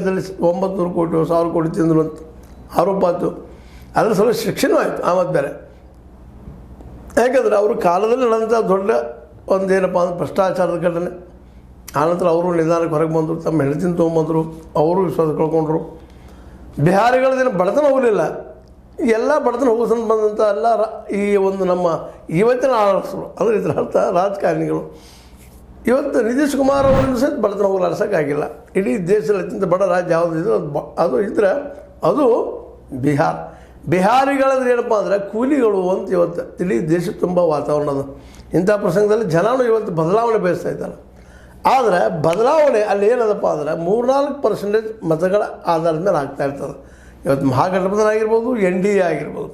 ಲೆಕ್ಕದಲ್ಲಿ 900 ಕೋಟಿ 1000 ಕೋಟಿ ತಿಂದರು ಅಂತ ಆರೋಪ ಆಯಿತು. ಅದರ ಸಲ ಶಿಕ್ಷೆನೂ ಆಯಿತು ಆಮದು ಬೇರೆ. ಯಾಕಂದರೆ ಅವ್ರ ಕಾಲದಲ್ಲಿ ನಡೆದಂಥ ದೊಡ್ಡ ಒಂದೇನಪ್ಪ ಅಂದ್ರೆ ಭ್ರಷ್ಟಾಚಾರದ ಘಟನೆ. ಆನಂತರ ಅವರು ನಿಧಾನಕ್ಕೆ ಹೊರಗೆ ಬಂದರು, ತಮ್ಮ ಹೆಂಡತಿನ ತೊಗೊಂಬಂದರು, ಅವರು ವಿಶ್ವಾಸ ಕಳ್ಕೊಂಡ್ರು. ಬಿಹಾರಿಗಳದೇನು ಬಡತನ ಹೋಗಲಿಲ್ಲ, ಎಲ್ಲ ಬಡತನ ಹೋಗಿಸಂತ ಬಂದಂಥ ಎಲ್ಲ ಈ ಒಂದು ನಮ್ಮ ಇವತ್ತಿನ ಆಳಸರು ಅಂದರೆ ಇದರ ಅರ್ಥ ರಾಜಕಾರಣಿಗಳು. ಇವತ್ತು ನಿತೀಶ್ ಕುಮಾರ್ ಅವರಿಂದ ಸಹಿತ ಬಡತನ ಹೋಗಲಾಡ್ಸೋಕ್ಕಾಗಿಲ್ಲ. ಇಡೀ ದೇಶದಲ್ಲಿ ಅತ್ಯಂತ ಬಡ ರಾಜ್ಯ ಯಾವುದು ಇದು ಅದು ಇದ್ದರೆ ಅದು ಬಿಹಾರ. ಬಿಹಾರಿಗಳಂದ್ರೆ ಏನಪ್ಪ ಅಂದರೆ ಕೂಲಿಗಳು ಅಂತ ಇವತ್ತು ಇಡೀ ದೇಶ ತುಂಬ ವಾತಾವರಣ ಅದು. ಇಂಥ ಪ್ರಸಂಗದಲ್ಲಿ ಜನನು ಇವತ್ತು ಬದಲಾವಣೆ ಬಯಸ್ತಾ ಇದ್ದಾರೆ. ಆದರೆ ಬದಲಾವಣೆ ಅಲ್ಲಿ ಏನದಪ್ಪ ಅಂದರೆ 3-4% ಮತಗಳ ಆಧಾರದ ಮೇಲೆ ಆಗ್ತಾ ಇರ್ತದೆ. ಇವತ್ತು ಮಹಾಗಠಬಂಧನ ಆಗಿರ್ಬೋದು, NDA ಆಗಿರ್ಬೋದು,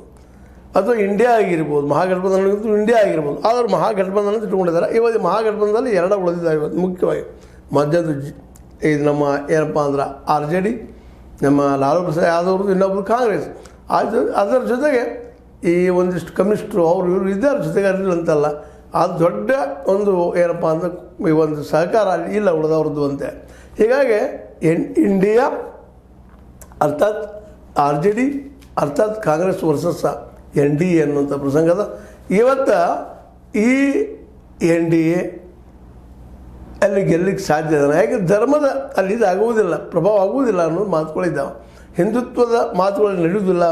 ಅಥವಾ ಇಂಡಿಯಾ ಆಗಿರ್ಬೋದು, ಮಹಾಗಠಬಂಧನ ಇಂಡಿಯಾ ಆಗಿರ್ಬೋದು. ಆದರೆ ಮಹಾಗಠಬಂಧನ ಇಟ್ಕೊಂಡಿದ್ದಾರೆ. ಇವತ್ತು ಮಹಾಗಠಬಂಧನದಲ್ಲಿ 2 ಉಳಿದಿದ್ದಾವೆ ಇವತ್ತು ಮುಖ್ಯವಾಗಿ. ಮಧ್ಯದ ಇದು ನಮ್ಮ ಏನಪ್ಪ ಅಂದ್ರೆ RJD, ನಮ್ಮ ಲಾಲು ಪ್ರಸಾದ್ ಯಾದವ್ರದ್ದು, ಇನ್ನೊಬ್ರು ಕಾಂಗ್ರೆಸ್. ಅದರ ಜೊತೆಗೆ ಈ ಒಂದಿಷ್ಟು ಕಮ್ಯುನಿಸ್ಟರು ಅವರು ಇವರು ಇದ್ದಾರೆ ಜೊತೆಗೆ ಅಂತಲ್ಲ. ಅದು ದೊಡ್ಡ ಒಂದು ಏನಪ್ಪ ಅಂದ್ರೆ ಈ ಒಂದು ಸಹಕಾರ ಅಲ್ಲಿ ಇಲ್ಲ ಉಳಿದವ್ರದ್ದು ಅಂತೆ. ಹೀಗಾಗಿ ಇಂಡಿಯಾ ಅರ್ಥಾತ್ RJD ಅರ್ಥಾತ್ ಕಾಂಗ್ರೆಸ್ ವರ್ಸಸ್ NDA ಅನ್ನುವಂಥ ಪ್ರಸಂಗದ ಇವತ್ತು ಈ NDA ಅಲ್ಲಿ ಗೆಲ್ಲಲಿಕ್ಕೆ ಸಾಧ್ಯ ಇದೆ. ಯಾಕೆ ಧರ್ಮದ ಅಲ್ಲಿ ಇದಾಗುವುದಿಲ್ಲ, ಪ್ರಭಾವ ಆಗುವುದಿಲ್ಲ ಅನ್ನೋದು ಮಾತುಗಳಿದ್ದಾವೆ. ಹಿಂದುತ್ವದ ಮಾತುಗಳು ನಡೆಯುವುದಿಲ್ಲ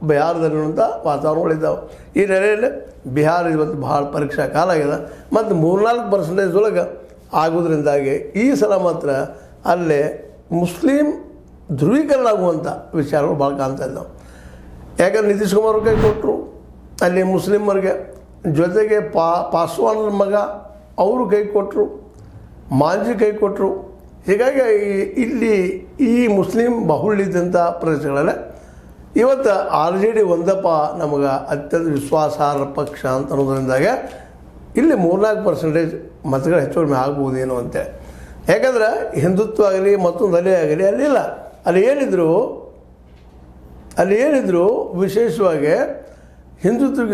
ಬಿಹಾರದಲ್ಲಿ ಅನ್ನುವಂಥ ವಾತಾವರಣಗಳಿದ್ದಾವೆ. ಈ ನೆಲೆಯಲ್ಲಿ ಬಿಹಾರ ಇವತ್ತು ಭಾಳ ಪರೀಕ್ಷಾ ಕಾಲ ಆಗಿದೆ. ಮತ್ತು 3-4% ಒಳಗೆ ಆಗೋದ್ರಿಂದಾಗಿ ಈ ಸಲ ಮಾತ್ರ ಅಲ್ಲೇ ಮುಸ್ಲಿಂ ಧ್ರುವೀಕರಣ ಆಗುವಂಥ ವಿಚಾರಗಳು ಭಾಳ ಕಾಣ್ತಾ ಇದ್ದಾವೆ. ಯಾಕಂದ್ರೆ ನಿತೀಶ್ ಕುಮಾರ್ ಕೈ ಕೊಟ್ಟರು ಅಲ್ಲಿ ಮುಸ್ಲಿಮರಿಗೆ, ಜೊತೆಗೆ ಪಾಸ್ವಾನರ ಮಗ ಅವರು ಕೈ ಕೊಟ್ಟರು, ಮಾಂಜಿ ಕೈ ಕೊಟ್ಟರು. ಹೀಗಾಗಿ ಇಲ್ಲಿ ಈ ಮುಸ್ಲಿಂ ಬಾಹುಳ್ಯದಂಥ ಪ್ರದೇಶಗಳಲ್ಲೇ ಇವತ್ತು RJD ಒಂದಪ್ಪ ನಮಗೆ ಅತ್ಯಂತ ವಿಶ್ವಾಸಾರ್ಹ ಪಕ್ಷ ಅಂತ ಅನ್ನೋದ್ರಿಂದಾಗೆ ಇಲ್ಲಿ 3-4% ಮತಗಳು ಹೆಚ್ಚು ಕಡಿಮೆ ಆಗ್ಬೋದೇನೋ ಅಂತೇಳಿ. ಯಾಕಂದ್ರೆ ಹಿಂದುತ್ವ ಆಗಲಿ ಮತ್ತೊಂದು ಅಲೆ ಆಗಲಿ ಅಲ್ಲಿಲ್ಲ. ಅಲ್ಲಿ ಏನಿದ್ರು ವಿಶೇಷವಾಗಿ ಹಿಂದುತ್ವ